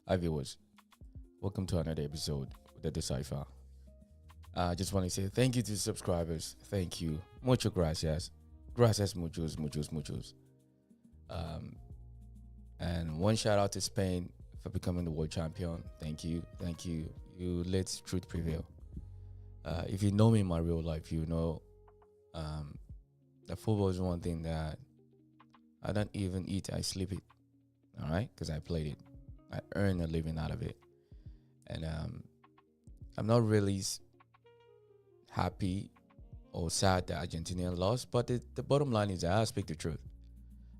Hi viewers, welcome to another episode of the Decipher. I just want to say thank you to the subscribers. Thank you. Mucho gracias. Gracias muchos. And one shout out to Spain for becoming the world champion. Thank you. You let truth prevail. If you know me in my real life, you know that football is one thing that I don't even eat, I sleep it. All right? Because I played it. I earn a living out of it. And I'm not really happy or sad that Argentina lost, but the bottom line is that I speak the truth.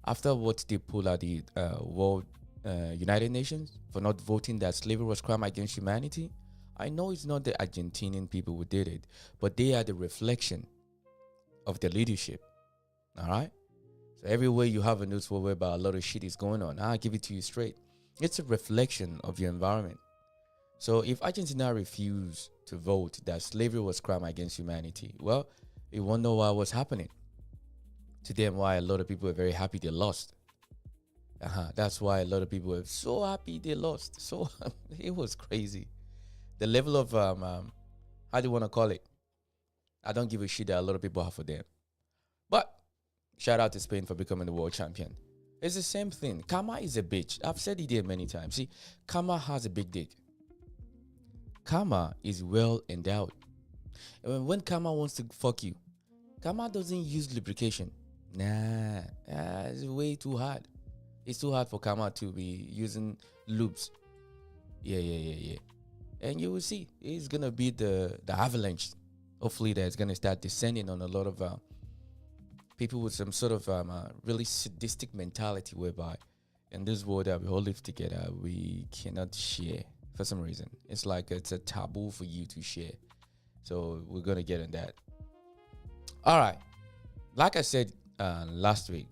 After what they pulled out the World United Nations for not voting that slavery was crime against humanity, I know it's not the Argentinian people who did it, but they are the reflection of the leadership. All right? So everywhere you have a news whereby a lot of shit is going on, I'll give it to you straight. It's a reflection of your environment. So if Argentina refused to vote that slavery was crime against humanity, well, you wonder what was happening to them, why a lot of people are very happy they lost. That's why a lot of people are so happy they lost. So it was crazy. The level of, how do you want to call it? I don't give a shit that a lot of people have for them. But shout out to Spain for becoming the world champion. It's the same thing. Karma is a bitch. I've said it here many times. See, Karma has a big dick. Karma is well endowed. And when Karma wants to fuck you, Karma doesn't use lubrication. Nah, it's way too hard. It's too hard for Karma to be using lubes. Yeah. And you will see, it's going to be the avalanche. Hopefully that's going to start descending on a lot of people with some sort of really sadistic mentality whereby in this world that we all live together, we cannot share for some reason. It's like it's a taboo for you to share. So we're going to get in that. All right. Like I said last week,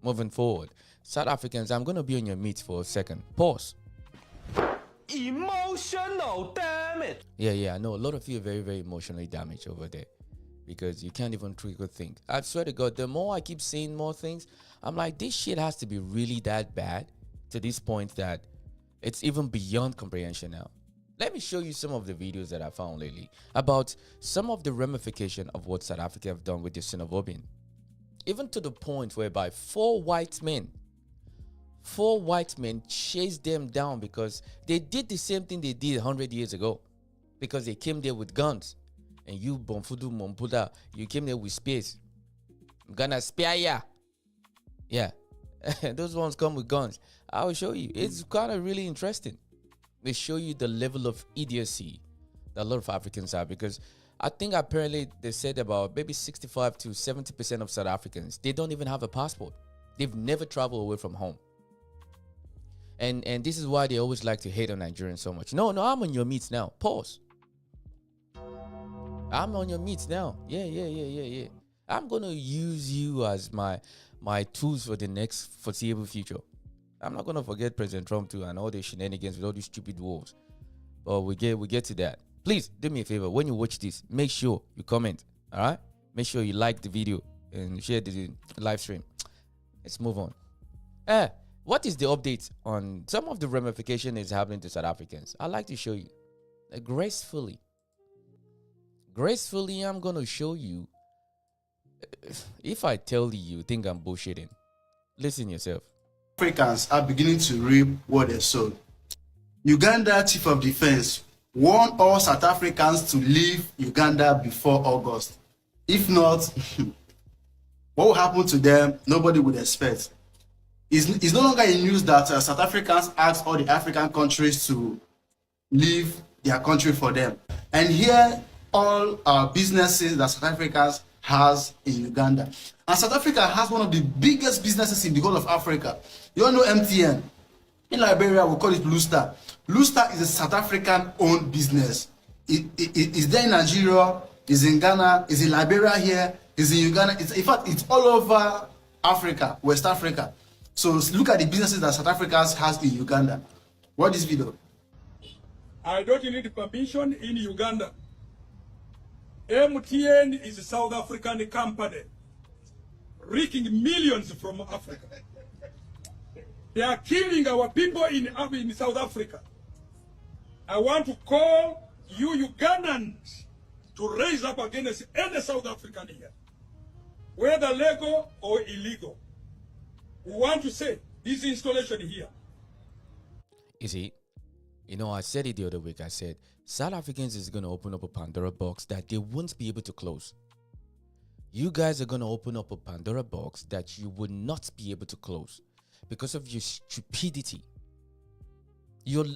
moving forward, South Africans, I'm going to be on your meat for a second. Pause. Emotional damage. Yeah. I know a lot of you are very, very emotionally damaged over there. Because you can't even truly think. I swear to God, the more I keep saying more things, I'm like, this shit has to be really that bad to this point that it's even beyond comprehension now. Let me show you some of the videos that I found lately about some of the ramification of what South Africa have done with the xenophobia. Even to the point whereby four white men chased them down because they did the same thing they did 100 years ago. Because they came there with guns. And you, Bonfudu Mompuda, you came there with spears. I'm gonna spear ya. Yeah. Those ones come with guns. I will show you. It's kind of really interesting. They show you the level of idiocy that a lot of Africans have. Because I think apparently they said about maybe 65 to 70% of South Africans, they don't even have a passport. They've never traveled away from home. And this is why they always like to hate on Nigerians so much. No, I'm on your meat now. Pause. I'm on your meat now. Yeah. I'm going to use you as my tools for the next foreseeable future. I'm not going to forget President Trump too and all the shenanigans with all these stupid wolves. But we get to that. Please do me a favor. When you watch this, make sure you comment. All right? Make sure you like the video and share the live stream. Let's move on. What is the update on some of the ramification is happening to South Africans? I'd like to show you. Gracefully, I'm going to show you. If I tell you, you think I'm bullshitting. Listen yourself. Africans are beginning to reap what they sowed. Uganda Chief of Defense warned all South Africans to leave Uganda before August. If not, what will happen to them, nobody would expect. It's no longer in news that South Africans asked all the African countries to leave their country for them. And here, all businesses that South Africa has in Uganda. And South Africa has one of the biggest businesses in the whole of Africa. You all know MTN. In Liberia, we call it Blue Star. Blue Star is a South African-owned business. It's there in Nigeria, it's in Ghana, it's in Liberia here, it's in Uganda. In fact, it's all over Africa, West Africa. So look at the businesses that South Africa has in Uganda. Watch this video. I don't need permission in Uganda. MTN is a South African company, raking millions from Africa. They are killing our people in South Africa. I want to call you Ugandans to raise up against any South African here, whether legal or illegal. We want to say this installation here. You see, I said it the other week. I said South Africans is going to open up a Pandora box that they won't be able to close. You guys are going to open up a Pandora box that you will not be able to close because of your stupidity. Your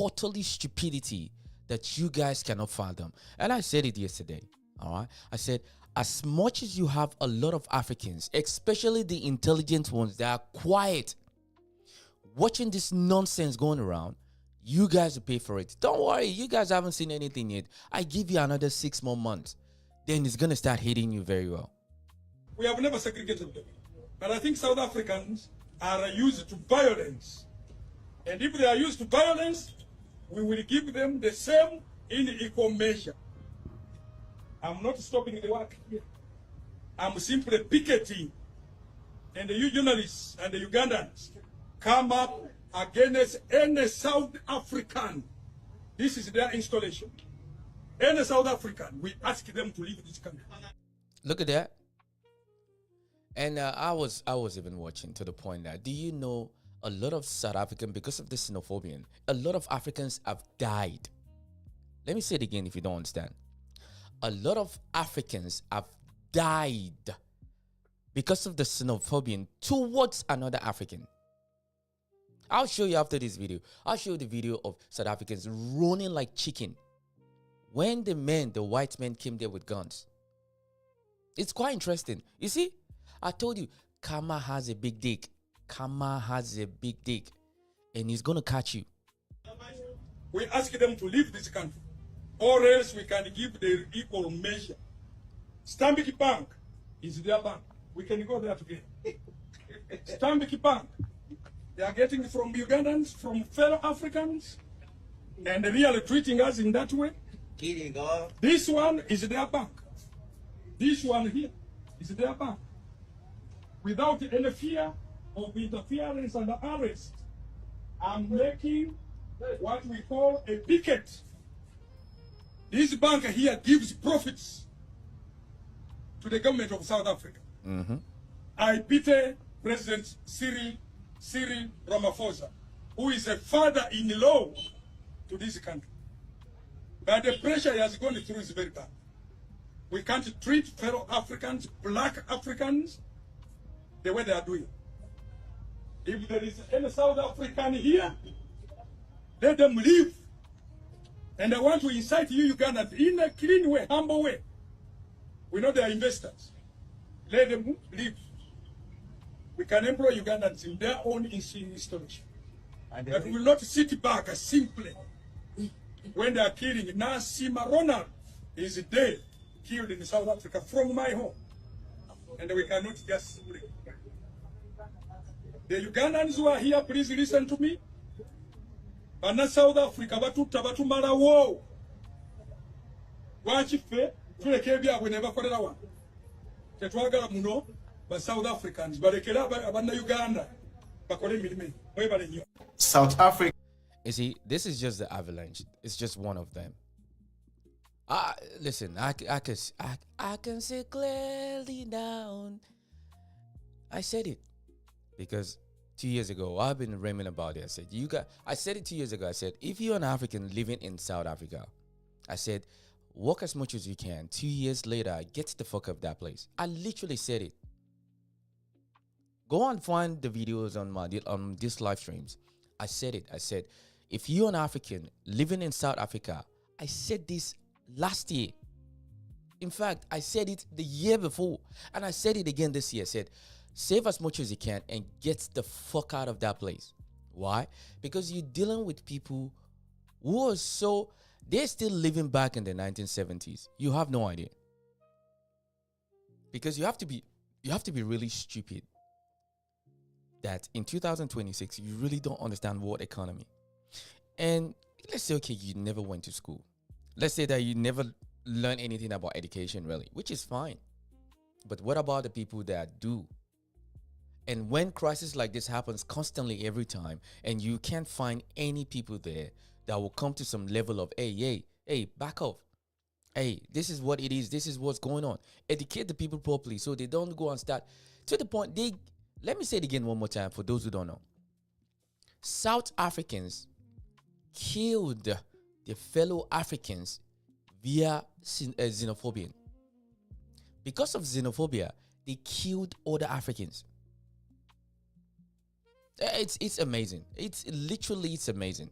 utterly stupidity that you guys cannot fathom. And I said it yesterday. All right. I said, as much as you have a lot of Africans, especially the intelligent ones that are quiet, watching this nonsense going around, you guys will pay for it. Don't worry, you guys haven't seen anything yet. I give you another 6 more months. Then it's going to start hitting you very well. We have never segregated them. But I think South Africans are used to violence. And if they are used to violence, we will give them the same in equal measure. I'm not stopping the work here. I'm simply picketing. And you journalists and the Ugandans come up against any South African. This is their installation. Any South African, we ask them to leave this country. Look at that. And I was even watching to the point that, do you know, a lot of South African, because of the xenophobia, a lot of Africans have died. Let me say it again if you don't understand. A lot of Africans have died because of the xenophobia towards another African. I'll show you after this video. I'll show you the video of South Africans running like chicken when the white men came there with guns. It's quite interesting. You see, I told you, Kama has a big dick. Kama has a big dick. And he's going to catch you. We ask them to leave this country, or else we can give the equal measure. Stanbic Bank is their bank. We can go there together. Stanbic Bank, they are getting from Ugandans, from fellow Africans, and really treating us in that way. This one is their bank. This one here is their bank. Without any fear of interference and arrest, I'm making what we call a picket. This bank here gives profits to the government of South Africa. Mm-hmm. I pity President Cyril Ramaphosa, who is a father-in-law to this country. But the pressure he has gone through is very bad. We can't treat fellow Africans, black Africans, the way they are doing. If there is any South African here, let them leave. And I want to incite you, Ugandans, in a clean way, humble way. We know they are investors. Let them leave. We can employ Ugandans in their own installation. But we will not sit back simply when they are killing. Nasima Ronald is dead, killed in South Africa from my home. And we cannot just leave. The Ugandans who are here, please listen to me. Bana South Africa batuta batumala wo. Wachife tuleke byabwe ne bakolera wa. Tetwagala muno ba South Africans balekera abana Uganda bakole emirimu. Mwebale nnyo. South Africa. You see, this is just the avalanche. It's just one of them. Listen, I can see clearly down. I said it because 2 years ago, I've been rambling about it. I said it 2 years ago. I said, if you're an African living in South Africa, I said, work as much as you can. 2 years later, get the fuck up that place. I literally said it. Go and find the videos on these live streams. I said it. I said, if you're an African living in South Africa, I said this last year. In fact, I said it the year before. And I said it again this year. I said, save as much as you can and get the fuck out of that place. Why? Because you're dealing with people who are they're still living back in the 1970s. You have no idea. Because you have to be really stupid that in 2026, you really don't understand world economy. And let's say, okay, you never went to school. Let's say that you never learned anything about education, really, which is fine. But what about the people that do? And when crisis like this happens constantly every time, and you can't find any people there that will come to some level of, hey, back off. Hey, this is what it is. This is what's going on. Educate the people properly so they don't go and start to the point. Let me say it again one more time for those who don't know. South Africans killed their fellow Africans via xenophobia. Because of xenophobia, they killed other Africans. It's amazing. It's amazing.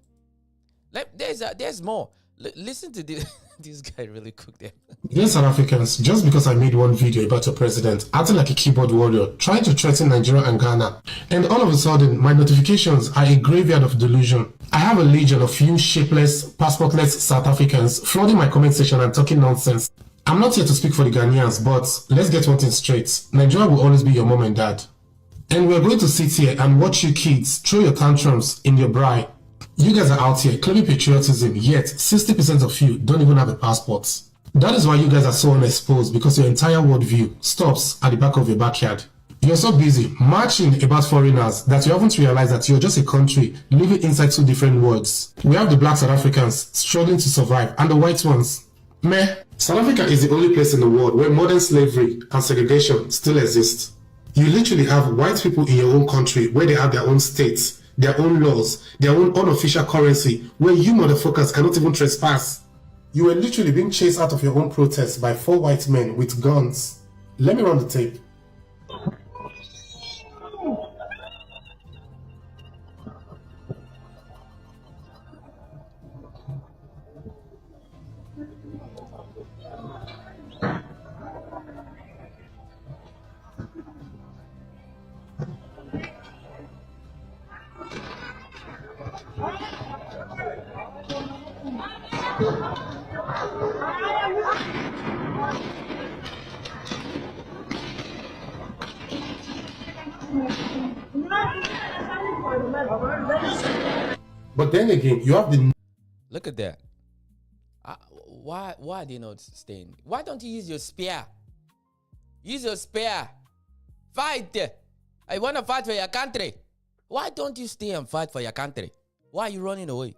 There's more. Listen to this. This guy really cooked them. Dear South Africans, just because I made one video about your president acting like a keyboard warrior, trying to threaten Nigeria and Ghana, and all of a sudden, my notifications are a graveyard of delusion. I have a legion of few shapeless, passportless South Africans flooding my comment section and talking nonsense. I'm not here to speak for the Ghanaians, but let's get one thing straight. Nigeria will always be your mom and dad. And we're going to sit here and watch you kids throw your tantrums in your bride. You guys are out here claiming patriotism, yet 60% of you don't even have a passport. That is why you guys are so unexposed, because your entire worldview stops at the back of your backyard. You're so busy marching about foreigners that you haven't realized that you're just a country living inside two different worlds. We have the black South Africans struggling to survive and the white ones. Meh. South Africa is the only place in the world where modern slavery and segregation still exist. You literally have white people in your own country where they have their own states, their own laws, their own unofficial currency, where you motherfuckers cannot even trespass. You were literally being chased out of your own protest by 4 white men with guns. Let me run the tape. But then again, you have the... Look at that. Why are they not staying? Why don't you use your spear? Use your spear. Fight. I want to fight for your country. Why don't you stay and fight for your country? Why are you running away?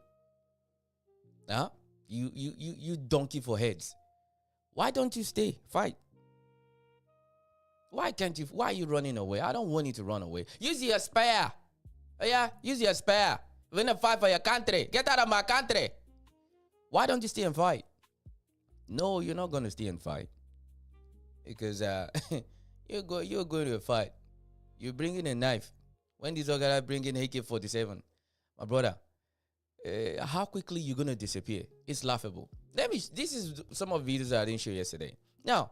Huh? You donkey for heads. Why don't you stay? Fight. Why can't you? Why are you running away? I don't want you to run away. Use your spear. Yeah, use your spear. We're gonna fight for your country. Get out of my country. Why don't you stay and fight? No, you're not gonna stay and fight. Because you're going to a fight. You bring in a knife. When these other guys bring in AK-47, my brother, how quickly you gonna disappear? It's laughable. This is some of the videos that I didn't show yesterday. Now,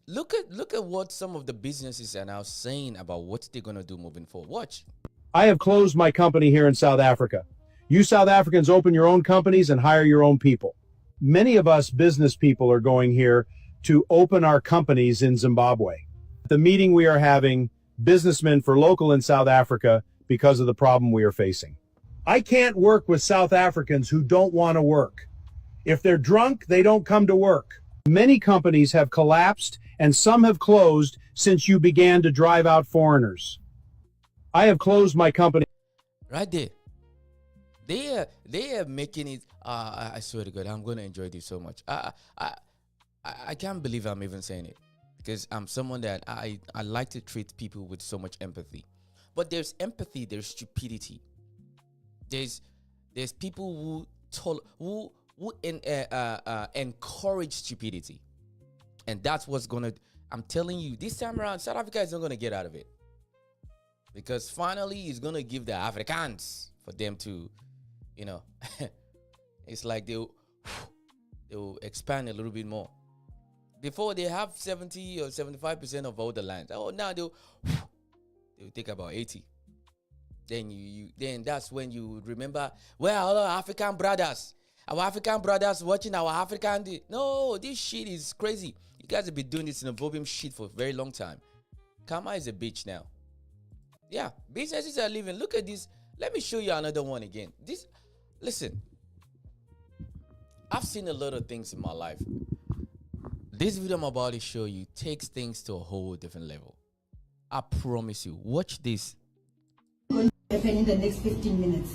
look at what some of the businesses are now saying about what they're gonna do moving forward. Watch. I have closed my company here in South Africa. You South Africans open your own companies and hire your own people. Many of us business people are going here to open our companies in Zimbabwe. The meeting we are having, businessmen for local in South Africa, because of the problem we are facing. I can't work with South Africans who don't want to work. If they're drunk, they don't come to work. Many companies have collapsed and some have closed since you began to drive out foreigners. I have closed my company. Right there. They are making it. I swear to God, I'm gonna enjoy this so much. I can't believe I'm even saying it, because I'm someone that I like to treat people with so much empathy. But there's empathy, there's stupidity. There's people who encourage stupidity, and that's what's gonna. I'm telling you, this time around, South Africa is not gonna get out of it, because finally he's gonna give the Africans for them to, it's like they'll expand a little bit more. Before they have 70 or 75% of all the land. Oh, now they'll take about 80. Then that's when you remember, well, our African brothers watching our African. No, this shit is crazy. You guys have been doing this xenophobia shit for a very long time. Karma is a bitch now. Yeah, businesses are leaving. Look at this. Let me show you another one again. Listen. I've seen a lot of things in my life. This video I'm about to show you takes things to a whole different level. I promise you. Watch this. Happen in the next 15 minutes.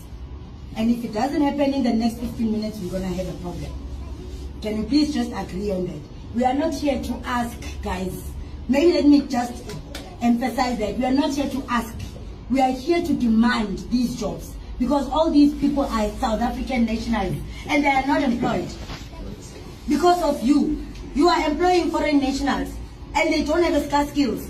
And if it doesn't happen in the next 15 minutes, we're gonna have a problem. Can you please just agree on that? We are not here to ask, guys. Maybe let me just emphasize that. We are not here to ask. We are here to demand these jobs. Because all these people are South African nationals and they are not employed. Because of you. You are employing foreign nationals and they don't have scarce skills.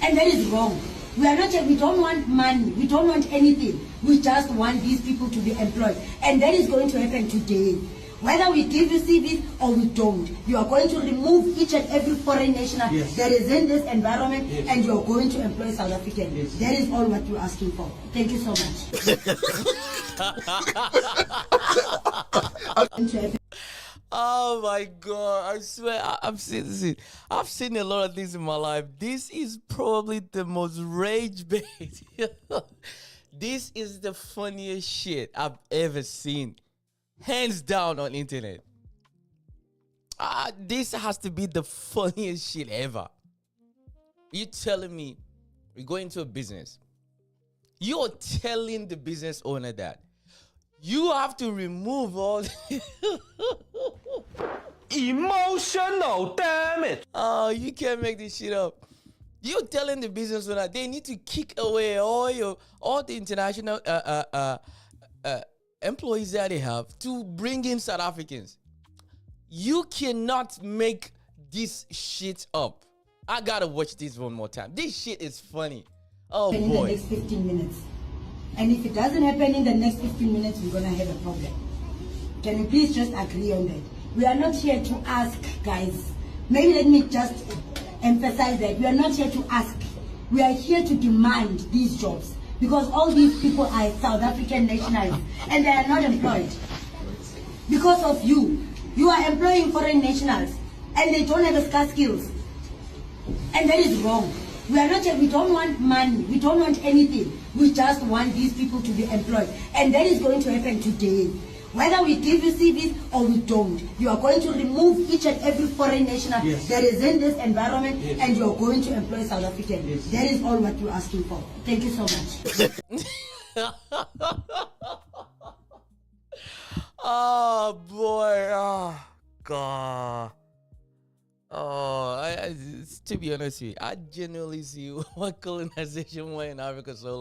And that is wrong. We are not here, we don't want money, we don't want anything. We just want these people to be employed. And that is going to happen today. Whether we give you CVs or we don't, you are going to remove each and every foreign national that is in this environment and you are going to employ South Africans. That is all what you're asking for. Thank you so much. Oh my God! I swear, I've seen this. I've seen a lot of things in my life. This is probably the most rage bait. This is the funniest shit I've ever seen, hands down on internet. This has to be the funniest shit ever. You telling me we go into a business? You're telling the business owner that you have to remove all. Emotional, damn it. Oh, you can't make this shit up. You're telling the business owner they need to kick away all the international employees that they have to bring in South Africans. You cannot make this shit up. I gotta watch this one more time. This shit is funny. Oh boy. In the next 15 minutes. And if it doesn't happen in the next 15 minutes, we're gonna have a problem. Can you please just agree on that? We are not here to ask, guys. Maybe let me just emphasize that. We are not here to ask. We are here to demand these jobs. Because all these people are South African nationals and they are not employed. Because of you. You are employing foreign nationals and they don't have scarce skills. And that is wrong. We are not here, we don't want money, we don't want anything. We just want these people to be employed. And that is going to happen today. Whether we give you CVs or we don't, you are going to remove each and every foreign national that is in this environment and you are going to employ South Africans. That is all what you're asking for. Thank you so much. Oh boy, oh God. To be honest with you, I genuinely see why colonization went in Africa so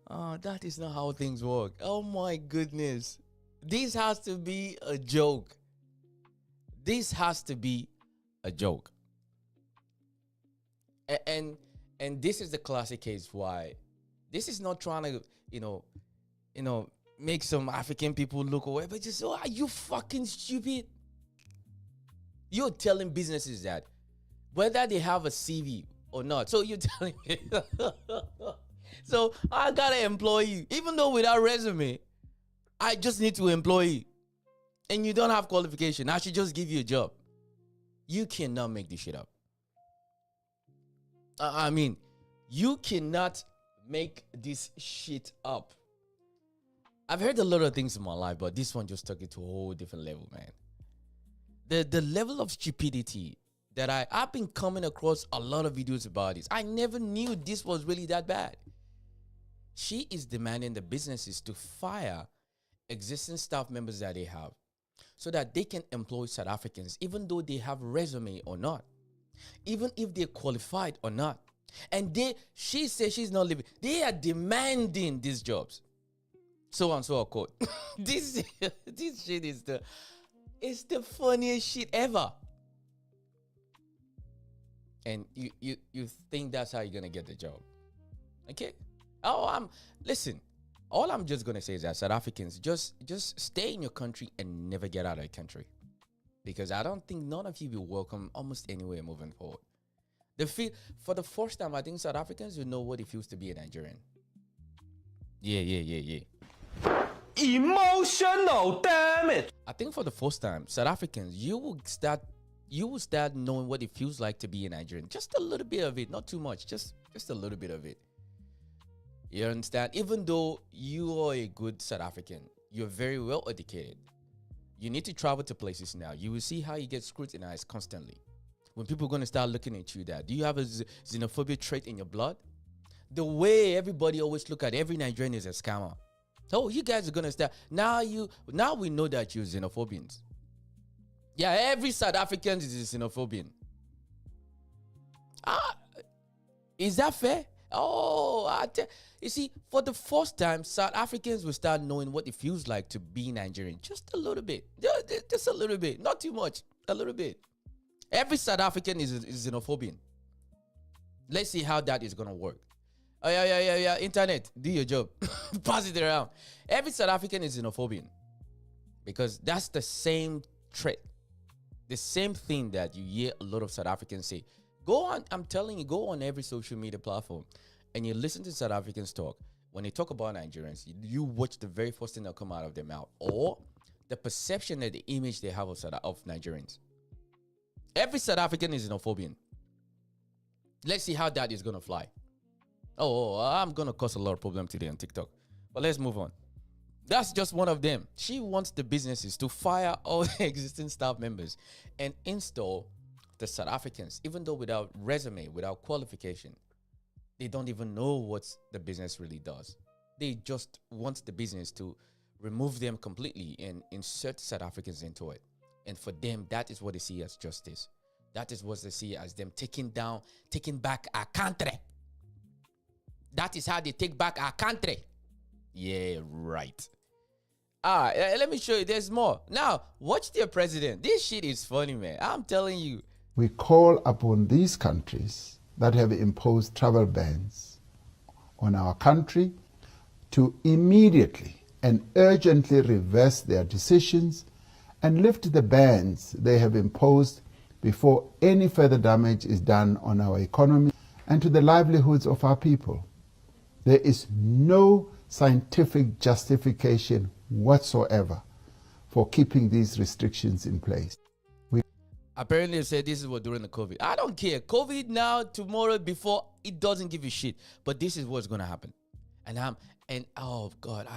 long. That is not how things work. Oh my goodness. This has to be a joke. This has to be a joke. And this is the classic case why this is not trying to, make some African people look away, but just, are you fucking stupid? You're telling businesses that whether they have a CV or not. So you're telling me. So I gotta employ you, even though without resume, I just need to employ you, and you don't have qualification. I should just give you a job. You cannot make this shit up. I mean, you cannot make this shit up. I've heard a lot of things in my life, but this one just took it to a whole different level, man. The level of stupidity that I've been coming across a lot of videos about this. I never knew this was really that bad. She is demanding the businesses to fire existing staff members that they have so that they can employ South Africans, even though they have a resume or not, even if they're qualified or not. And she says she's not leaving. They are demanding these jobs. So on, so on, quote. This shit is it's the funniest shit ever. And you think that's how you're gonna get the job. Okay? Listen, all I'm just gonna say is that South Africans just stay in your country and never get out of the country. Because I don't think none of you will welcome almost anywhere moving forward. For the first time, I think South Africans will know what it feels to be a Nigerian. Yeah. Emotional, damn it. I think for the first time, South Africans, you will start knowing what it feels like to be a Nigerian. Just a little bit of it, not too much, just a little bit of it. You understand? Even though you are a good South African, you're very well educated. You need to travel to places now. You will see how you get scrutinized constantly. When people are going to start looking at you, do you have a xenophobia trait in your blood? The way everybody always look at every Nigerian is a scammer. Oh, you guys are gonna start now. Now we know that you're xenophobians. Yeah, every South African is a xenophobian. Ah, is that fair? Oh, you see, for the first time, South Africans will start knowing what it feels like to be Nigerian. Just a little bit. Just a little bit. Not too much. A little bit. Every South African is xenophobian. Let's see how that is going to work. Oh, yeah. Internet, do your job. Pass it around. Every South African is xenophobian. Because that's the same trait. The same thing that you hear a lot of South Africans say. Go on, I'm telling you, go on every social media platform and you listen to South Africans talk. When they talk about Nigerians, you watch the very first thing that come out of their mouth or the perception and the image they have of Nigerians. Every South African is xenophobian. Let's see how that is going to fly. Oh, I'm going to cause a lot of problem today on TikTok. But let's move on. That's just one of them. She wants the businesses to fire all the existing staff members and install the South Africans, even though without resume, without qualification, they don't even know what the business really does. They just want the business to remove them completely and insert South Africans into it. And for them, that is what they see as justice. That is what they see as them taking back our country. That is how they take back our country. Yeah, right. Let me show you. There's more. Now, watch their president. This shit is funny, man. I'm telling you. We call upon these countries that have imposed travel bans on our country to immediately and urgently reverse their decisions and lift the bans they have imposed before any further damage is done on our economy and to the livelihoods of our people. There is no scientific justification whatsoever for keeping these restrictions in place. Apparently, they said this is what during the COVID. I don't care. COVID now, tomorrow, before, it doesn't give a shit. But this is what's gonna happen. And oh God,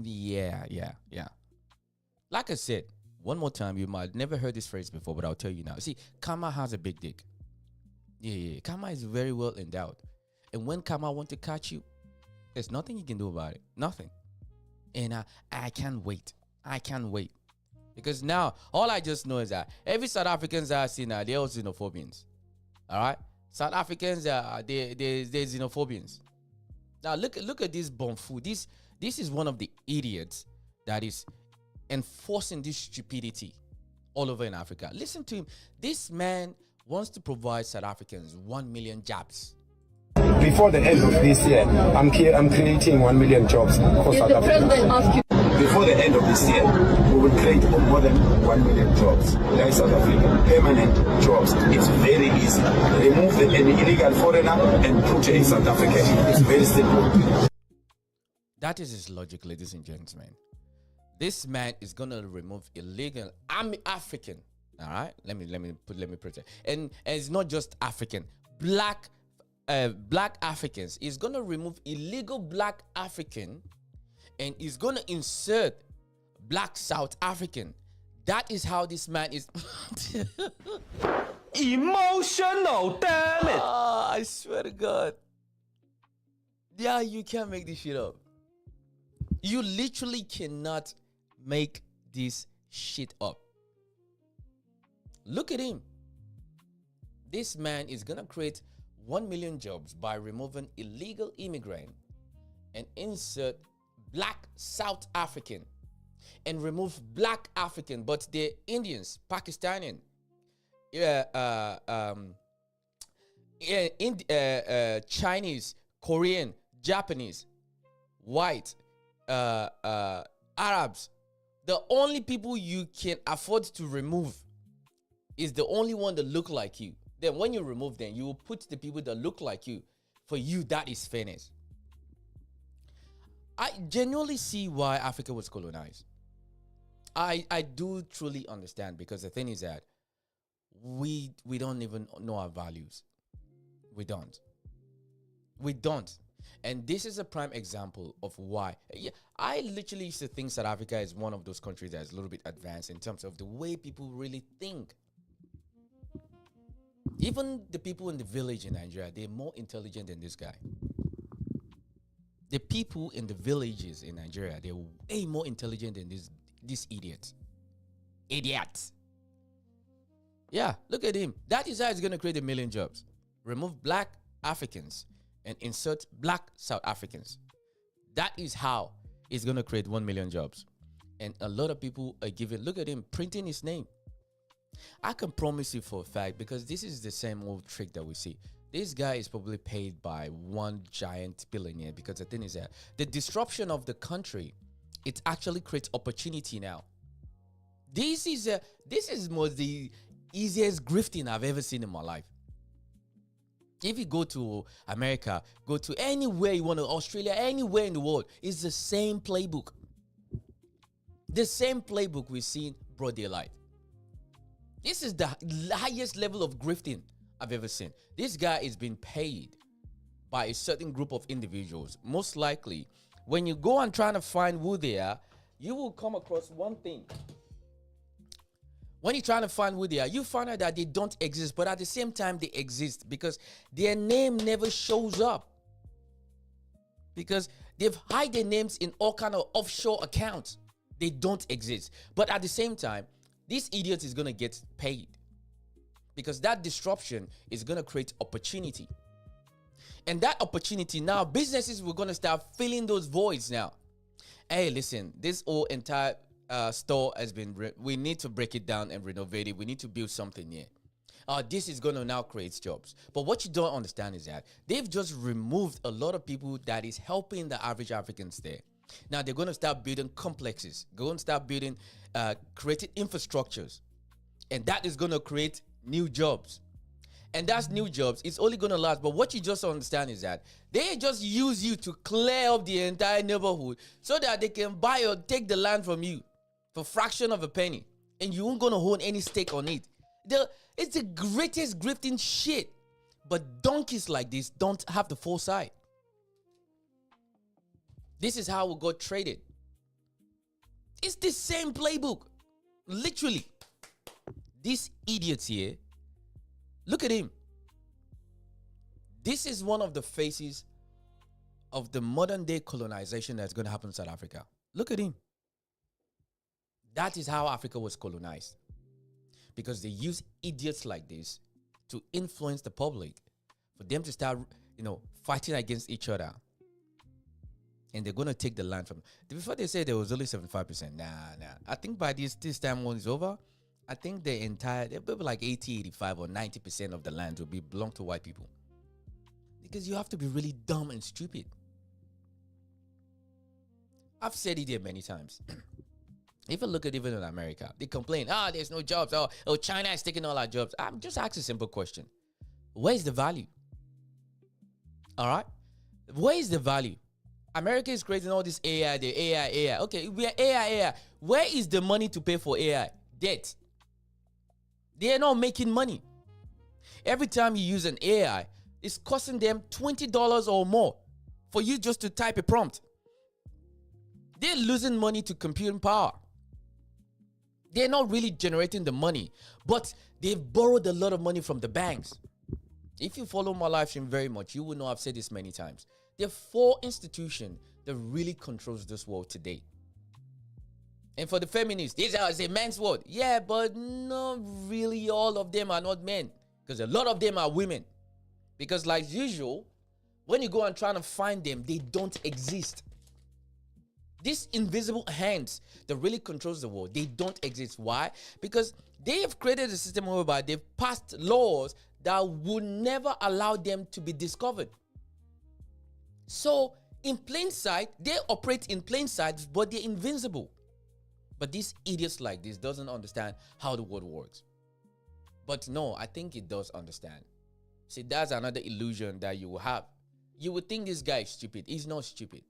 yeah. Like I said, one more time, you might never heard this phrase before, but I'll tell you now. See, karma has a big dick. Yeah. Karma is very well endowed. And when karma want to catch you, there's nothing you can do about it. Nothing. And I can't wait. Because now, all I just know is that every South Africans I see now, they're all xenophobians. All right? South Africans, they're xenophobians. Now, look at this Bonfu. This is one of the idiots that is enforcing this stupidity all over in Africa. Listen to him. This man wants to provide South Africans 1 million jobs. Before the end of this year, I'm creating 1 million jobs for South Africa. Before the end of this year, we will create more than 1 million jobs. There is South Africa, permanent jobs. It's very easy. Remove an illegal foreigner and put a South African. It's very simple. That is his logic, ladies and gentlemen. This man is gonna remove illegal. I'm African. All right, let me put it. And it's not just African. Black Africans. He's gonna remove illegal black African. And he's going to insert black South African. That is how this man is. Emotional damage. I swear to God. Yeah, you can't make this shit up. You literally cannot make this shit up. Look at him. This man is going to create 1 million jobs by removing illegal immigrant and insert black South African and remove black African, but they're Indians, Pakistani, Chinese, Korean, Japanese, white, Arabs. The only people you can afford to remove is the only one that look like you. Then when you remove them, you will put the people that look like you. For you, that is fairness. I genuinely see why Africa was colonized. I do truly understand, because the thing is that we don't even know our values. We don't. And this is a prime example of why. Yeah, I literally used to think South Africa is one of those countries that is a little bit advanced in terms of the way people really think. Even the people in the village in Nigeria, they're more intelligent than this guy. The people in the villages in Nigeria, they're way more intelligent than these idiots. Idiots. Yeah, look at him. That is how it's going to create 1 million jobs. Remove black Africans and insert black South Africans. That is how it's going to create 1 million jobs. And a lot of people are giving, look at him printing his name. I can promise you for a fact, because this is the same old trick that we see. This guy is probably paid by one giant billionaire, because the thing is that the disruption of the country, it actually creates opportunity now. This is most the easiest grifting I've ever seen in my life. If you go to America, go to anywhere you want to, Australia, anywhere in the world, it's the same playbook. The same playbook we've seen broad daylight. This is the highest level of grifting I've ever seen. This guy is being paid by a certain group of individuals. Most likely, when you go and try to find who they are, you will come across one thing. When you're trying to find who they are, you find out that they don't exist, but at the same time, they exist because their name never shows up. Because they've hide their names in all kind of offshore accounts. They don't exist. But at the same time, this idiot is going to get paid. Because that disruption is going to create opportunity. And that opportunity now, businesses were going to start filling those voids now. Hey, listen, this whole entire store has been, we need to break it down and renovate it. We need to build something here. This is going to now create jobs. But what you don't understand is that they've just removed a lot of people that is helping the average Africans there. Now they're going to start building complexes, going to start building, creating infrastructures. And that is going to create new jobs. And that's new jobs. It's only going to last. But what you just understand is that they just use you to clear up the entire neighborhood so that they can buy or take the land from you for a fraction of a penny. And you aren't going to own any stake on it. It's the greatest grifting shit. But donkeys like this don't have the foresight. This is how we got traded. It's the same playbook. Literally. These idiots here, look at him. This is one of the faces of the modern day colonization that's going to happen in South Africa. Look at him. That is how Africa was colonized. Because they use idiots like this to influence the public, for them to start, fighting against each other. And they're going to take the land from them. Before they said there was only 75%. Nah. I think by this time when it's over, I think there'll be like 80, 85 or 90% of the land will belong to white people. Because you have to be really dumb and stupid. I've said it here many times. If you look at even in America, they complain, there's no jobs. Oh, China is taking all our jobs. I'm just asking a simple question. Where's the value? All right? Where is the value? America is creating all this AI, the AI. Okay, we are AI. Where is the money to pay for AI? Debt. They are not making money. Every time you use an AI, it's costing them $20 or more for you just to type a prompt. They're losing money to computing power. They're not really generating the money, but they've borrowed a lot of money from the banks. If you follow my live stream very much, you will know I've said this many times. There are 4 institutions that really controls this world today. And for the feminists, this is a man's world. Yeah, but not really all of them are not men. Because a lot of them are women. Because like usual, when you go and try to find them, they don't exist. These invisible hands that really controls the world, they don't exist. Why? Because they have created a system whereby they've passed laws that would never allow them to be discovered. So in plain sight, they operate in plain sight, but they're invincible. But these idiots like this doesn't understand how the world works. But no, I think it does understand. See, that's another illusion that you will have. You would think this guy is stupid. He's not stupid.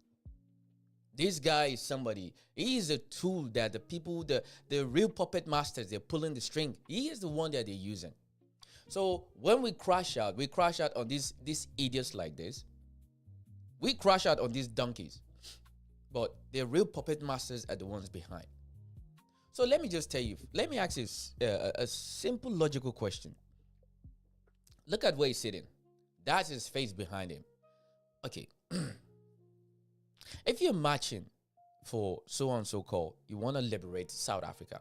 This guy is somebody. He is a tool that the people, the real puppet masters, they're pulling the string. He is the one that they're using. So when we crash out on these idiots like this. We crash out on these donkeys. But the real puppet masters are the ones behind. So let me just tell you, let me ask you a simple logical question. Look at where he's sitting. That's his face behind him. Okay. If you're marching for so and so called, you want to liberate South Africa,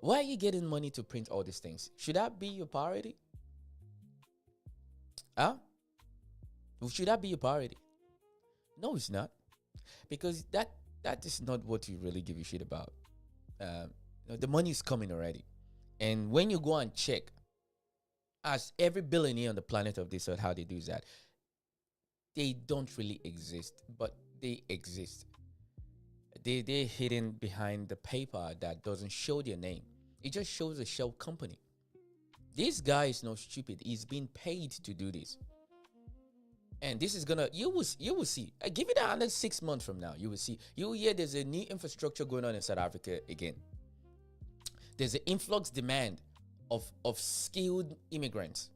why are you getting money to print all these things? Should that be your priority? Huh? Should that be your priority? No, it's not. Because that is not what you really give a shit about. The money is coming already. And when you go and check, as every billionaire on the planet of this earth, how they do that, they don't really exist, but they exist. They're hidden behind the paper that doesn't show their name. It just shows a shell company. This guy is not stupid. He's being paid to do this. And this is gonna, you will see. I give it another 6 months from now. You will see. You will hear there's a new infrastructure going on in South Africa again. There's an influx demand of skilled immigrants.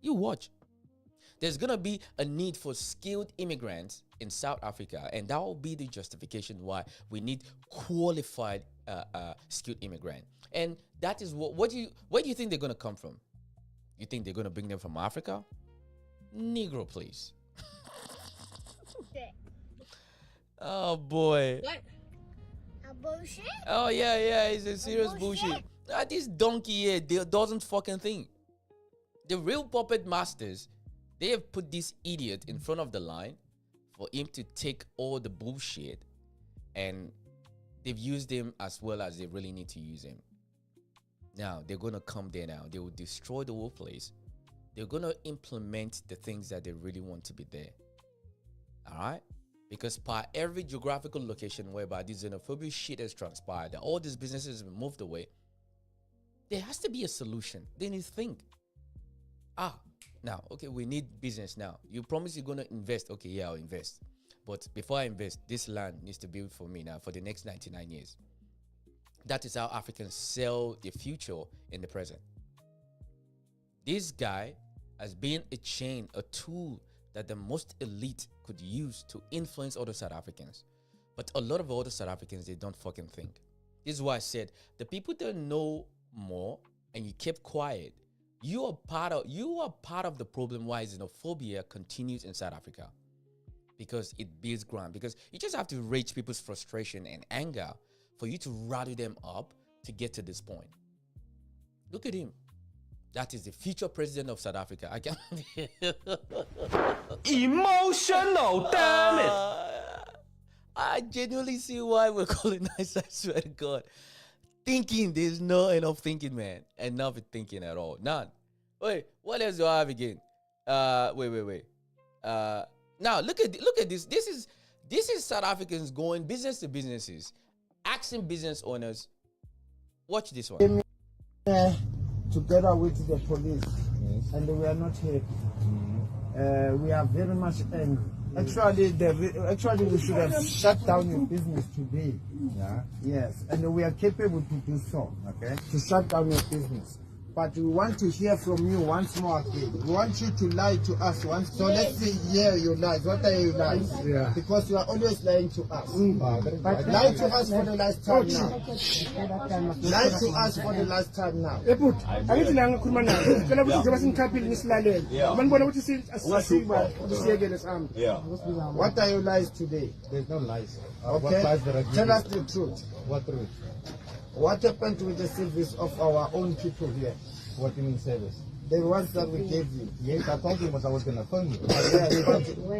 You watch. There's gonna be a need for skilled immigrants in South Africa, and that will be the justification why we need qualified skilled immigrant. And that is where do you think they're gonna come from? You think they're gonna bring them from Africa? Negro, please. Oh boy. What? A bullshit? Oh yeah, it's a serious bullshit. This donkey here doesn't fucking think. The real puppet masters, they have put this idiot in front of the line for him to take all the bullshit, and they've used him as well as they really need to use him. Now they're gonna come there now. They will destroy the whole place. They're gonna implement the things that they really want to be there. Alright? Because by every geographical location whereby this xenophobic shit has transpired, that all these businesses have moved away, there has to be a solution. They need to think. Now, okay, we need business now. You promise you're going to invest. Okay, yeah, I'll invest. But before I invest, this land needs to be for me now for the next 99 years. That is how Africans sell their future in the present. This guy has been a chain, a tool that the most elite could use to influence other South Africans. But a lot of other South Africans, they don't fucking think. This is why I said, the people that know more and you kept quiet, you are part of the problem why xenophobia continues in South Africa. Because it builds ground. Because you just have to rage people's frustration and anger for you to rally them up to get to this point. Look at him. That is the future president of South Africa. I can't. Emotional, damn it! I genuinely see why we're colonized. I swear to God. Thinking, there's not enough thinking, man. Enough thinking at all. None. Wait, what else do I have again? Wait. Now look at this. This is South Africans going business to businesses, asking business owners. Watch this one. Together with the police, and we are not happy. We are very much angry. Actually, we should have shut down your business today. Yeah. Yes, and we are capable to do so. Okay. To shut down your business, but we want to hear from you once more again. We want you to lie to us once. So let's see here your lies. What are your lies? Yeah. Because you are always lying to us. But lie to us for the last time now. Lie to us for the last time now. What are your lies today? There's no lies. Okay. Tell us the truth. What truth? What happened with the service of our own people here? What do you mean service? The ones that we gave you. Yes, I told you I was going to phone you.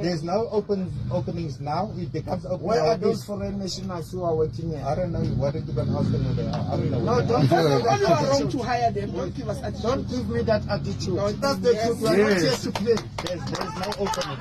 There's no openings now. It becomes open. Where are those foreign nationals who are working here? I don't know. Why did you go and ask them where they are? I don't know. No, don't give me that attitude. To hire them. Don't give us attitude. Don't give me that attitude. No, that's the truth. We're not here to play. There's no opening.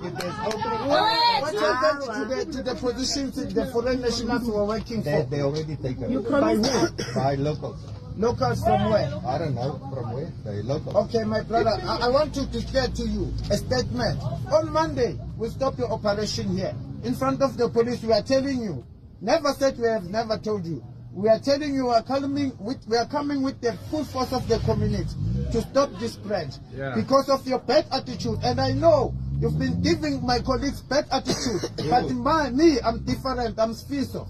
If there's opening, what happened to the positions the foreign nationals who are working for? They already taken. You by who? By locals. Locals from where? I don't know from where. They're local. Okay, my brother, I want to declare to you a statement. On Monday, we stop your operation here. In front of the police, we are telling you. Never said we have never told you. We are telling you we are coming with the full force of the community to stop this spread. Yeah. Because of your bad attitude. And I know you've been giving my colleagues bad attitude. But me, I'm different. I'm Sfiso.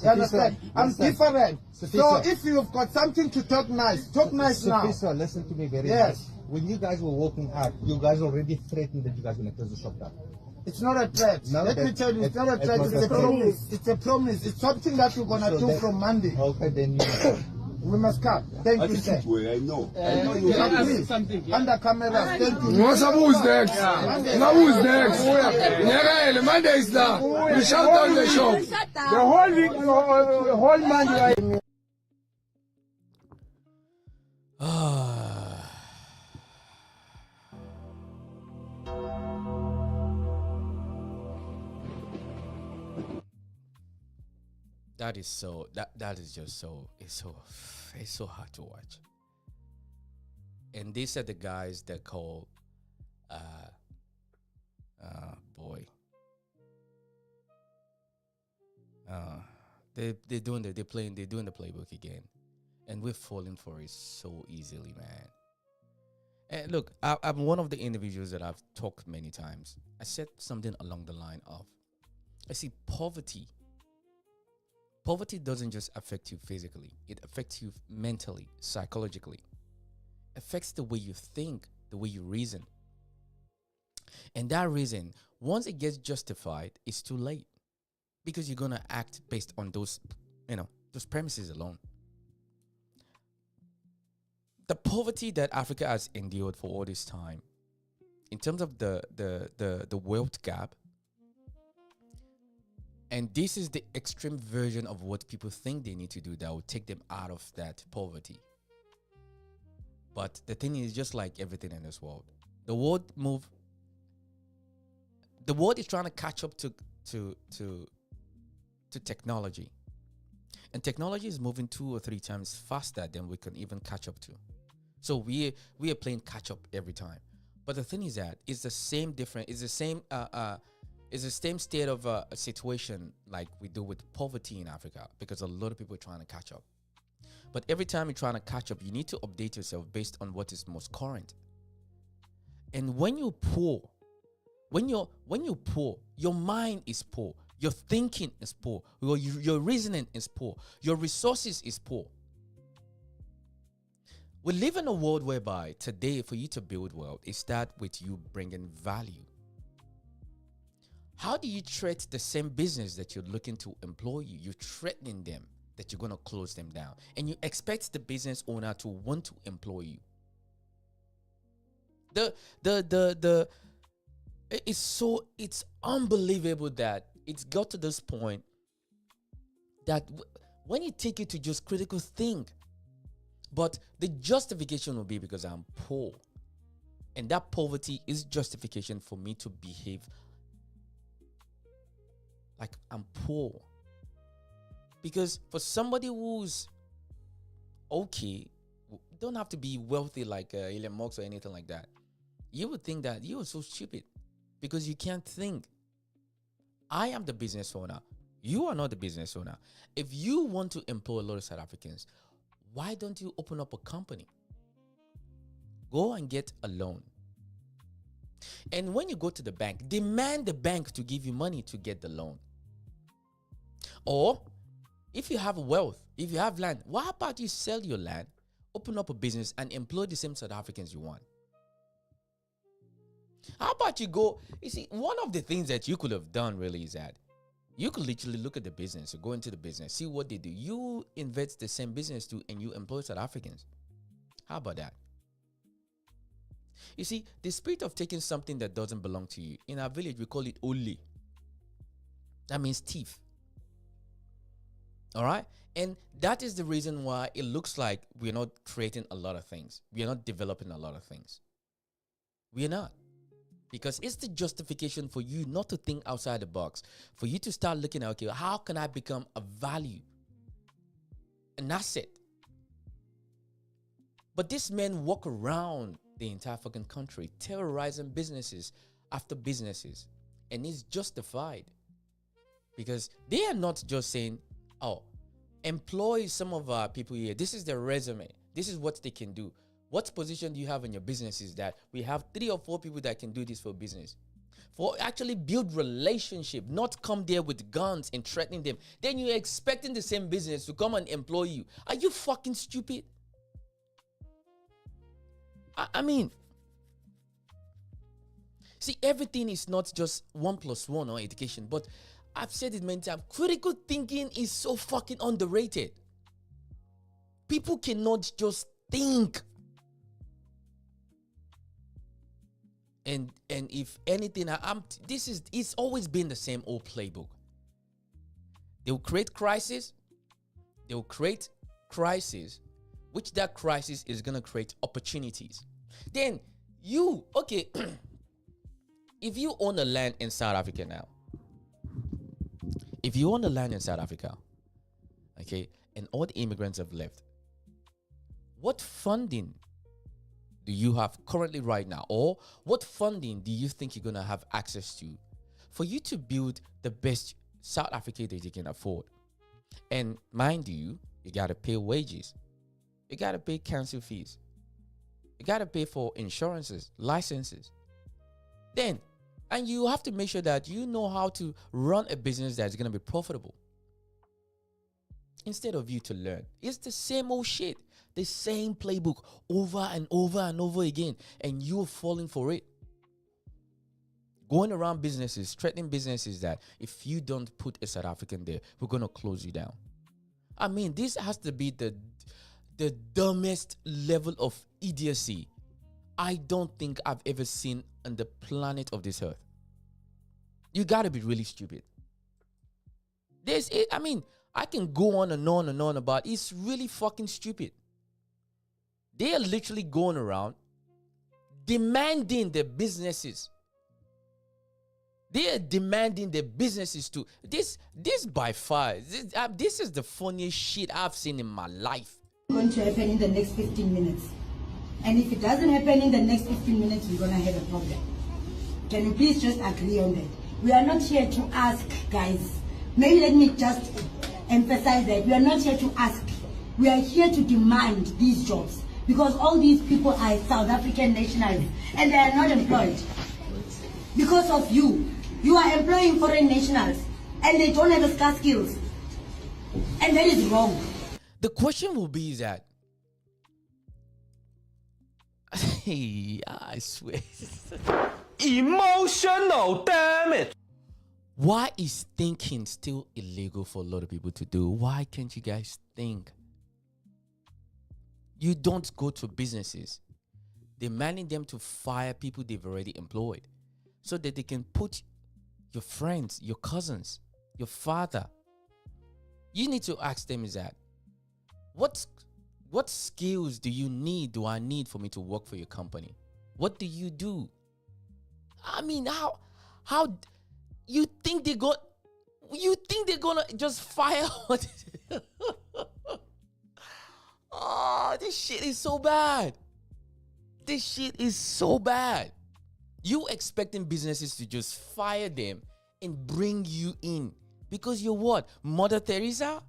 You understand? I'm different. So if you've got something to talk nice now. Listen to me very nice. When you guys were walking out, you guys already threatened that you guys were going to close the shop down. It's not a threat. Let me tell you, it's not a threat. It's a promise. It's a promise. It's something that we're gonna do from Monday. Okay, then We must come. Thank you, sir. I know. Please, under cameras. Thank you. What's up? Who's next? Now who's next? Yeah, Monday is now. We shut down the shop. The whole week, the whole Monday. That is so that is just so it's so hard to watch. And these are the guys that call boy. They're doing the playbook again. And we're falling for it so easily, man. And look, I'm one of the individuals that I've talked many times. I said something along the line of, I see poverty doesn't just affect you physically. It affects you mentally, psychologically. It affects the way you think, the way you reason. And that reason, once it gets justified, it's too late. Because you're going to act based on those premises alone. The poverty that Africa has endured for all this time, in terms of the wealth gap, and this is the extreme version of what people think they need to do that will take them out of that poverty. But the thing is, just like everything in this world, the world is trying to catch up to technology. And technology is moving 2 or 3 times faster than we can even catch up to. So we are playing catch up every time. But the thing is that it's the same state of a situation like we do with poverty in Africa, because a lot of people are trying to catch up. But every time you're trying to catch up, you need to update yourself based on what is most current. And when you're poor, your mind is poor, your thinking is poor, your reasoning is poor, your resources is poor. We live in a world whereby today, for you to build wealth, it starts with you bringing value. How do you treat the same business that you're looking to employ you? You're threatening them that you're going to close them down. And you expect the business owner to want to employ you. It's unbelievable that it's got to this point that when you take it to just critical think, but the justification will be because I'm poor. And that poverty is justification for me to behave like I'm poor. Because for somebody who's okay, don't have to be wealthy like Elon Musk or anything like that, you would think that you are so stupid because you can't think. I am the business owner. You are not the business owner. If you want to employ a lot of South Africans, why don't you open up a company? Go and get a loan. And when you go to the bank, demand the bank to give you money to get the loan. Or if you have wealth, if you have land, why about you sell your land, open up a business and employ the same South Africans you want? How about you go, you see, one of the things that you could have done really is that you could literally look at the business, or go into the business, see what they do. You invest the same business too, and you employ South Africans. How about that? You see, the spirit of taking something that doesn't belong to you, in our village, we call it ole. That means thief. All right? And that is the reason why it looks like we're not creating a lot of things. We are not developing a lot of things. We are not. Because it's the justification for you not to think outside the box. For you to start looking at, okay, how can I become a value? An asset? But these men walk around the entire fucking country, terrorizing businesses after businesses. And it's justified. Because they are not just saying, oh, employ some of our people here. This is their resume. This is what they can do. What position do you have in your business is that we have 3 or 4 people that can do this for business. For actually build relationship, not come there with guns and threatening them. Then you're expecting the same business to come and employ you. Are you fucking stupid? I mean, See, everything is not just 1+1 or education, but I've said it many times. Critical thinking is so fucking underrated. People cannot just think. And if anything, it's always been the same old playbook. They will create crisis. They will create crisis, which that crisis is gonna create opportunities. Then okay, if you own a land in South Africa now, okay, and all the immigrants have left, what funding do you have currently right now, or what funding do you think you're gonna have access to for you to build the best South Africa that you can afford? And mind you, you gotta pay wages, you gotta pay council fees, you gotta pay for insurances, licenses. And you have to make sure that you know how to run a business that's gonna be profitable. Instead of you to learn, it's the same old shit, the same playbook over and over and over again, and you're falling for it. Going around businesses, threatening businesses that if you don't put a South African there, we're gonna close you down. I mean, this has to be the dumbest level of idiocy I don't think I've ever seen on the planet of this earth. You gotta be really stupid. I can go on and on and on about it. It's really fucking stupid. They are literally going around demanding their businesses. They are demanding their businesses to this by far. This is the funniest shit I've seen in my life. Going to happen in the next 15 minutes. And if it doesn't happen in the next 15 minutes, we're going to have a problem. Can you please just agree on that? We are not here to ask, guys. Maybe let me just emphasize that. We are not here to ask. We are here to demand these jobs. Because all these people are South African nationals and they are not employed. Because of you. You are employing foreign nationals and they don't have scarce skills. And that is wrong. The question will be that, I swear. Emotional damage. Why is thinking still illegal for a lot of people to do? Why can't you guys think? You don't go to businesses demanding them to fire people they've already employed so that they can put your friends, your cousins, your father. You need to ask them is that, what skills do I need for me to work for your company? What do you do? I mean, how you think they're gonna just fire? Oh, this shit is so bad. This shit is so bad. You expecting businesses to just fire them and bring you in because you're what? Mother Teresa?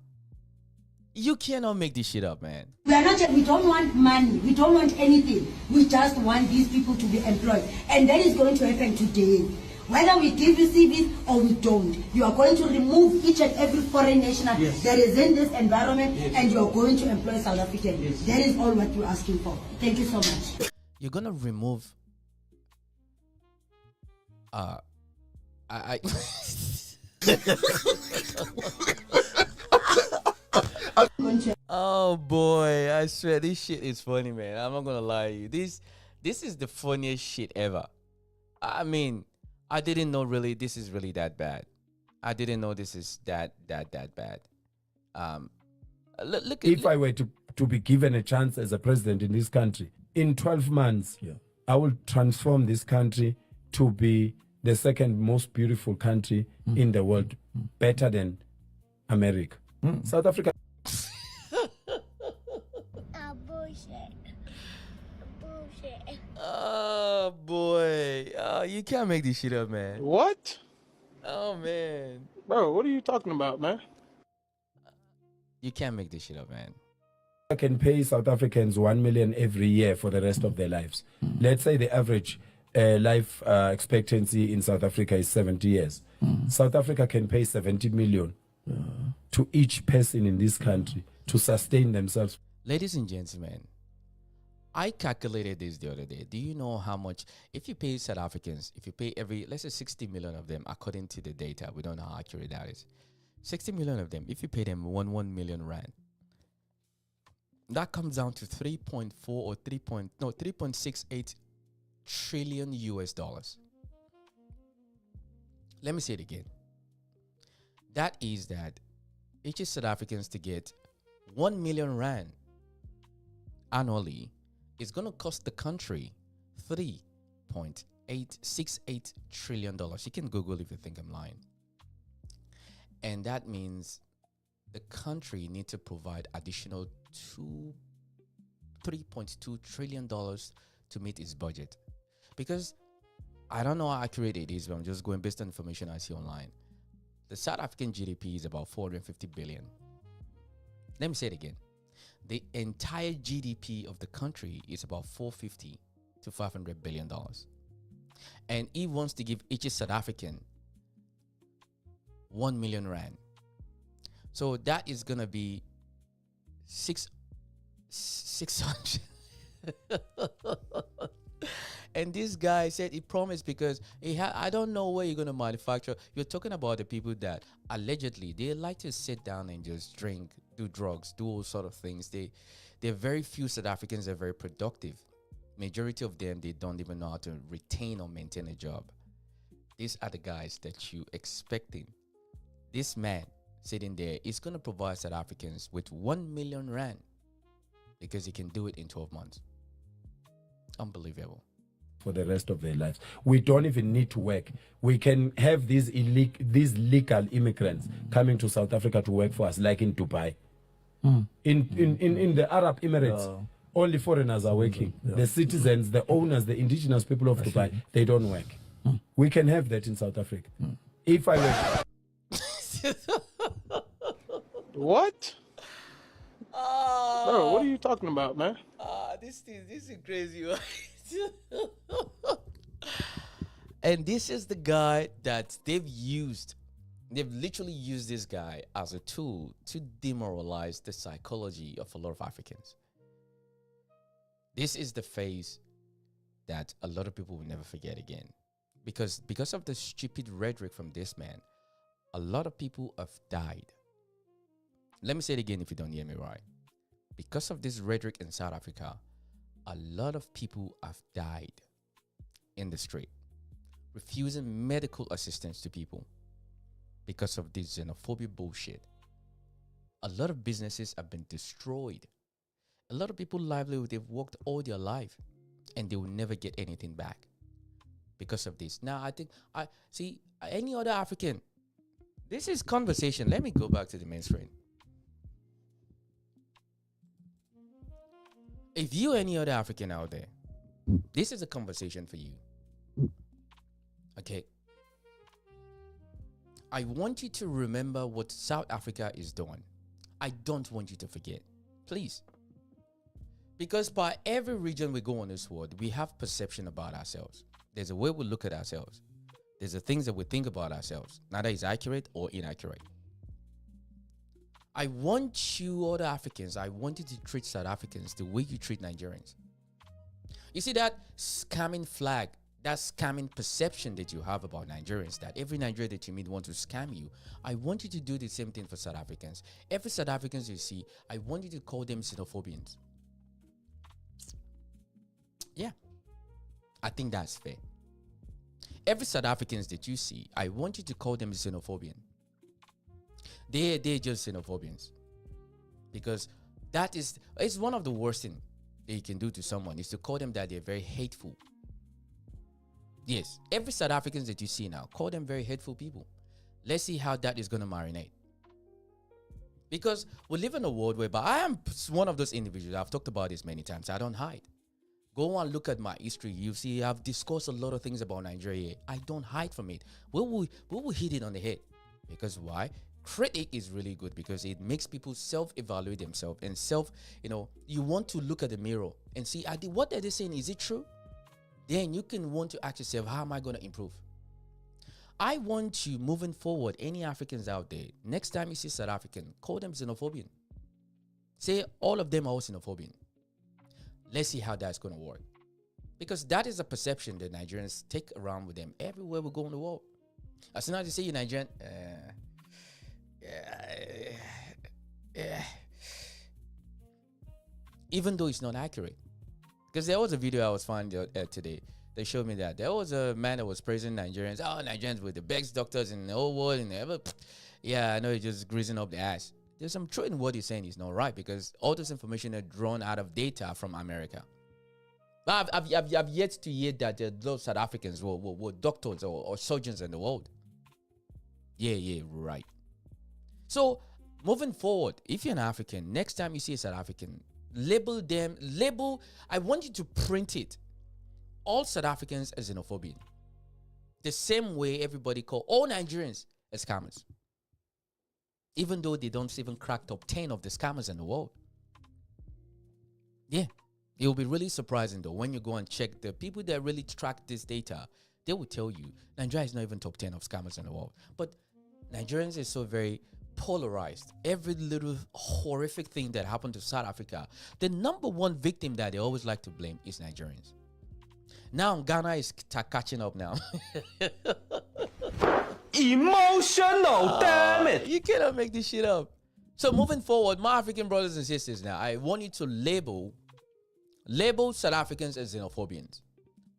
You cannot make this shit up, man. We don't want money. We don't want anything. We just want these people to be employed. And that is going to happen today. Whether we give you CVs or we don't, you are going to remove each and every foreign national that is in this environment and you are going to employ South Africans. That is all what you're asking for. Thank you so much. You're going to remove... Oh boy, I swear this shit is funny, man. I'm not gonna lie to you. This is the funniest shit ever. I mean, I didn't know really this is really that bad. I didn't know this is that bad. Look at, if I were to be given a chance as a president in this country, in 12 months, I will transform this country to be the second most beautiful country in the world, better than America. South Africa. Oh boy, you can't make this shit up, man. What? Oh man, Bro, what are you talking about, man? you can't make this shit up, man. I can pay South Africans 1 million every year for the rest of their lives. Let's say the average life expectancy in South Africa is 70 years. South Africa can pay 70 million to each person in this country to sustain themselves. Ladies and gentlemen, I calculated this the other day. Do you know how much, if you pay South Africans, if you pay let's say 60 million of them, according to the data, we don't know how accurate that is. 60 million of them, if you pay them 1 million rand, that comes down to 3.4 or 3.68 trillion US dollars. Let me say it again. That is that each South Africans to get 1 million rand annually is going to cost the country $3.868 trillion. You can Google if you think I'm lying. And that means the country needs to provide additional $3.2 trillion to meet its budget. Because I don't know how accurate it is, but I'm just going based on information I see online. The South African GDP is about 450 billion. Let me say it again. The entire GDP of the country is about 450 to 500 billion dollars. And he wants to give each South African 1 million rand. So that is going to be 600. And this guy said he promised because I don't know where you're going to manufacture. You're talking about the people that allegedly they like to sit down and just drink, do drugs, do all sort of things. There are very few South Africans that are very productive. Majority of them, they don't even know how to retain or maintain a job. These are the guys that you expecting. This man sitting there is going to provide South Africans with 1 million rand because he can do it in 12 months. Unbelievable. For the rest of their lives. We don't even need to work. We can have these legal immigrants coming to South Africa to work for us, like in Dubai. In the Arab Emirates, only foreigners are working. The citizens, the owners, the indigenous people of Dubai, they don't work. We can have that in South Africa. If I were... What? Bro, what are you talking about, man? This is crazy. And this is the guy that they've literally used this guy as a tool to demoralize the psychology of a lot of Africans. This is the phase that a lot of people will never forget again. Because of the stupid rhetoric from this man, a lot of people have died. Let me say it again if you don't hear me right. Because of this rhetoric in South Africa, a lot of people have died in the street, refusing medical assistance to people because of this xenophobia bullshit. A lot of businesses have been destroyed. A lot of people livelihood, they've worked all their life and they will never get anything back because of this. Now, I think any other African, this is conversation. Let me go back to the mainstream. If you any other African out there, this is a conversation for you. Okay. I want you to remember what South Africa is doing. I don't want you to forget. Please. Because by every region we go on this world, we have perception about ourselves. There's a way we look at ourselves. There's the things that we think about ourselves. Neither is accurate or inaccurate. I want you, other Africans, I want you to treat South Africans the way you treat Nigerians. You see that scamming flag, that scamming perception that you have about Nigerians, that every Nigerian that you meet wants to scam you. I want you to do the same thing for South Africans. Every South Africans you see, I want you to call them xenophobians. Yeah, I think that's fair. Every South Africans that you see, I want you to call them xenophobian. They're just xenophobians. Because it's one of the worst things that you can do to someone is to call them that they're very hateful. Yes, every South Africans that you see now, call them very hateful people. Let's see how that is going to marinate. Because we live in a world whereby I am one of those individuals. I've talked about this many times. I don't hide. Go and look at my history. You see, I've discussed a lot of things about Nigeria. I don't hide from it. We will hit it on the head. Because why? Critic is really good because it makes people self-evaluate themselves and you want to look at the mirror and see, what are they saying? Is it true? Then you can want to ask yourself, how am I going to improve? I want you, moving forward, any Africans out there, next time you see South African, call them xenophobian. Say all of them are xenophobian. Let's see how that's going to work. Because that is a perception that Nigerians take around with them everywhere we go in the world. As soon as you say you're Nigerian, even though it's not accurate. Because there was a video I was finding today. They showed me that there was a man that was praising Nigerians. Oh, Nigerians were the best doctors in the whole world and ever. Yeah, I know you're just greasing up the ass. There's some truth in what he's saying. Is not right, because all this information are drawn out of data from America. But I've yet to hear that those South Africans were doctors or surgeons in the world. Yeah, right. So moving forward, if you're an African, next time you see a South African, label them. I want you to print it. All South Africans as xenophobic. The same way everybody call all Nigerians as scammers. Even though they don't even crack top 10 of the scammers in the world. Yeah. It will be really surprising though when you go and check the people that really track this data. They will tell you Nigeria is not even top 10 of scammers in the world. But Nigerians is so very polarized. Every little horrific thing that happened to South Africa, the number one victim that they always like to blame is Nigerians. Now Ghana is catching up now. Emotional, damn it. You cannot make this shit up. So moving forward, my African brothers and sisters, now I want you to label South Africans as xenophobians.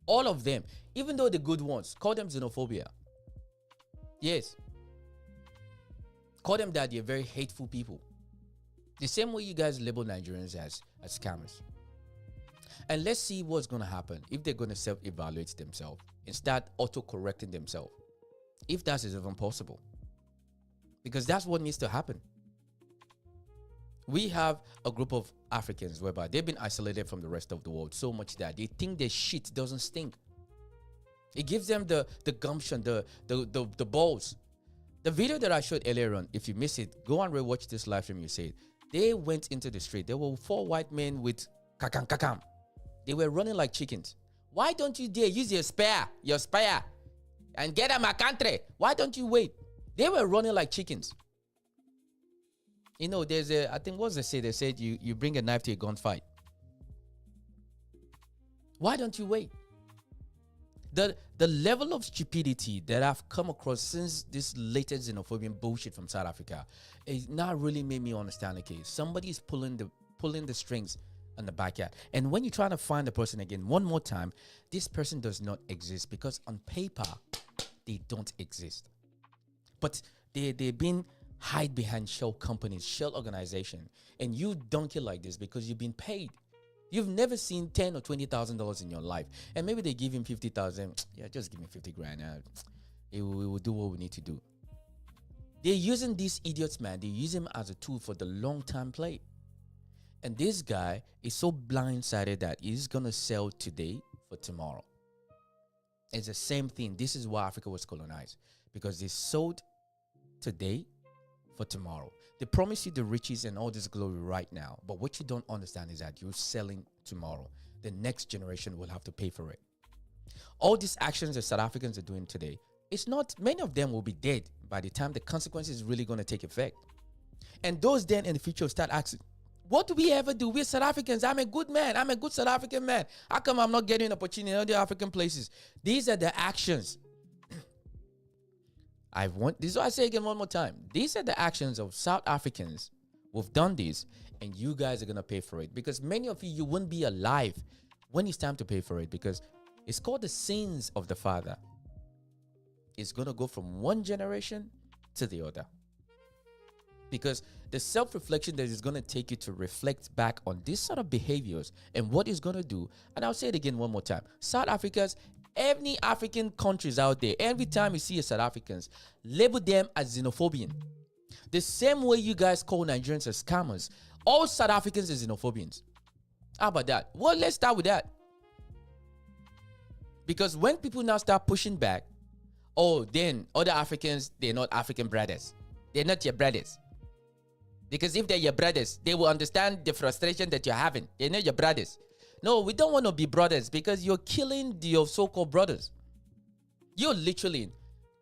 All of them, even though the good ones, call them xenophobia. Yes. Call them that they're very hateful people. The same way you guys label Nigerians as scammers. And let's see what's going to happen if they're going to self-evaluate themselves and start auto-correcting themselves. If that is even possible. Because that's what needs to happen. We have a group of Africans whereby they've been isolated from the rest of the world so much that they think their shit doesn't stink. It gives them the gumption, the balls. The video that I showed earlier on, if you miss it, go and rewatch this live stream. You see it. They went into the street. There were 4 white men with kakam. They were running like chickens. Why don't you dare use your spear, and get out of my country? Why don't you wait? They were running like chickens. You know, there's I think what's they say? They said you bring a knife to a gunfight. Why don't you wait? The level of stupidity that I've come across since this latest xenophobic bullshit from South Africa is now really made me understand. Okay, somebody's pulling the strings in the backyard, and when you're trying to find the person again one more time, this person does not exist because on paper they don't exist, but they've been hide behind shell companies, shell organization, and you donkey like this because you've been paid. You've never seen $10,000 or $20,000 in your life, and maybe they give him 50,000. Yeah, just give me 50 grand. We will do what we need to do. They're using these idiots, man. They use him as a tool for the long-term play, and this guy is so blindsided that he's gonna sell today for tomorrow. It's the same thing. This is why Africa was colonized, because they sold today for tomorrow. They promise you the riches and all this glory right now, but what you don't understand is that you're selling tomorrow. The next generation will have to pay for it. All these actions that South Africans are doing today, it's not, many of them will be dead by the time the consequences is really going to take effect. And those then in the future will start asking, what do we ever do? We're South Africans. I'm a good man. I'm a good South African man. How come I'm not getting an opportunity in other African places? These are the actions. This is what I say again one more time. These are the actions of South Africans who've done this, and you guys are going to pay for it. Because many of you wouldn't be alive when it's time to pay for it, because it's called the sins of the father. It's going to go from one generation to the other. Because the self-reflection that is going to take you to reflect back on these sort of behaviors and what it's going to do. And I'll say it again one more time. South Africa's, any African countries out there, every time you see a South Africans, label them as xenophobian. The same way you guys call Nigerians as scammers, all South Africans are xenophobians. How about that? Well, let's start with that. Because when people now start pushing back, oh, then other Africans, they're not African brothers. They're not your brothers. Because if they're your brothers, they will understand the frustration that you're having. They're not your brothers. No, we don't want to be brothers because you're killing your so-called brothers. You're literally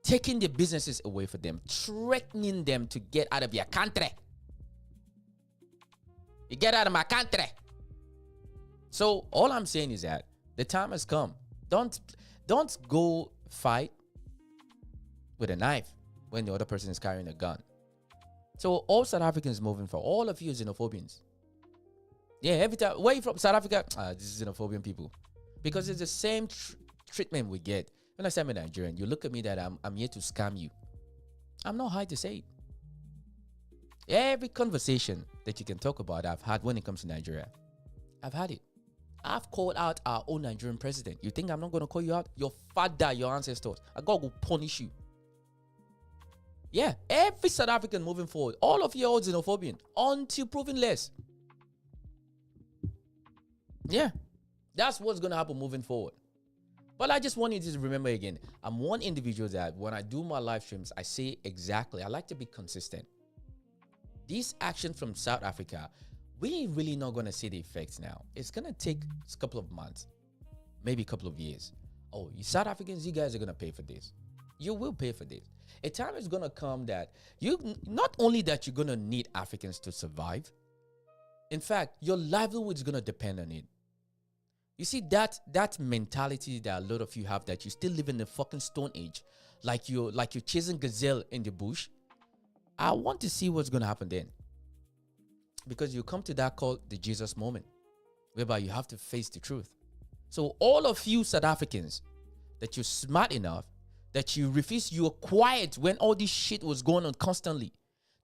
taking the businesses away from them, threatening them to get out of your country. You get out of my country. So all I'm saying is that the time has come. Don't go fight with a knife when the other person is carrying a gun. So all South Africans moving for all of you xenophobians. Yeah, every time where you from? South Africa? This is xenophobian people, because it's the same treatment we get. When I say I'm a Nigerian, you look at me that I'm here to scam you. I'm not hard to say it. Every conversation that you can talk about, I've had when it comes to Nigeria. I've had it. I've called out our own Nigerian president. You think I'm not going to call you out? Your father, your ancestors. God will punish you. Yeah, every South African moving forward, all of you are xenophobian until proven less. Yeah, that's what's going to happen moving forward. But I just want you to remember again, I'm one individual that when I do my live streams, I say exactly, I like to be consistent. This action from South Africa, we really not going to see the effects now. It's going to take a couple of months, maybe a couple of years. Oh, you South Africans, you guys are going to pay for this. You will pay for this. A time is going to come that not only that you're going to need Africans to survive. In fact, your livelihood is going to depend on it. You see that mentality that a lot of you have, that you still live in the fucking Stone Age, like you're chasing gazelle in the bush. I want to see what's going to happen then, because you come to that called the Jesus moment, whereby you have to face the truth. So all of you South Africans, that you're smart enough, that you refuse, you're quiet when all this shit was going on constantly,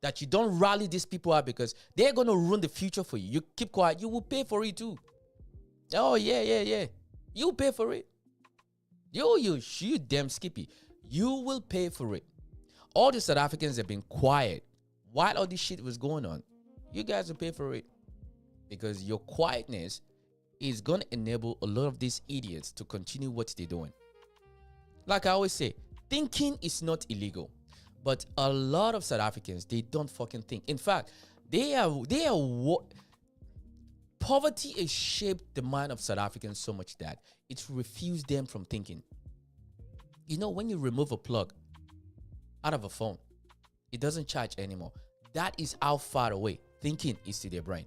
that you don't rally these people out because they're going to ruin the future for you. You keep quiet, you will pay for it too. Oh, yeah. You pay for it. You damn Skippy. You will pay for it. All the South Africans have been quiet while all this shit was going on. You guys will pay for it, because your quietness is going to enable a lot of these idiots to continue what they're doing. Like I always say, thinking is not illegal, but a lot of South Africans, they don't fucking think. In fact, poverty has shaped the mind of South Africans so much that it's refused them from thinking. You know, when you remove a plug out of a phone, it doesn't charge anymore. That is how far away thinking is to their brain.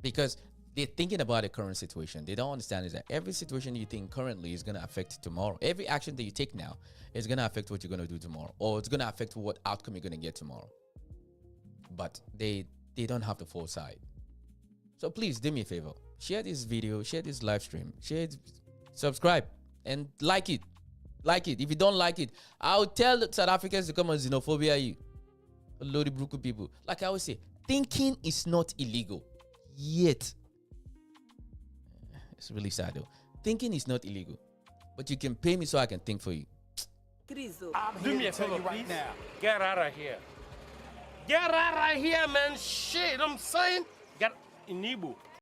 Because they're thinking about the current situation. They don't understand is that every situation you think currently is going to affect tomorrow. Every action that you take now is going to affect what you're going to do tomorrow, or it's going to affect what outcome you're going to get tomorrow. But they don't have the foresight. So please do me a favor. Share this video, share this live stream, share it, subscribe, and like it. Like it. If you don't like it, I'll tell South Africans to come on xenophobia you. A load of broken people. Like I always say, thinking is not illegal. Yet. It's really sad though. Thinking is not illegal. But you can pay me so I can think for you. Do me a favor right now. Get out of here. Get out of here, man. Shit, I'm saying. Get in Igbo.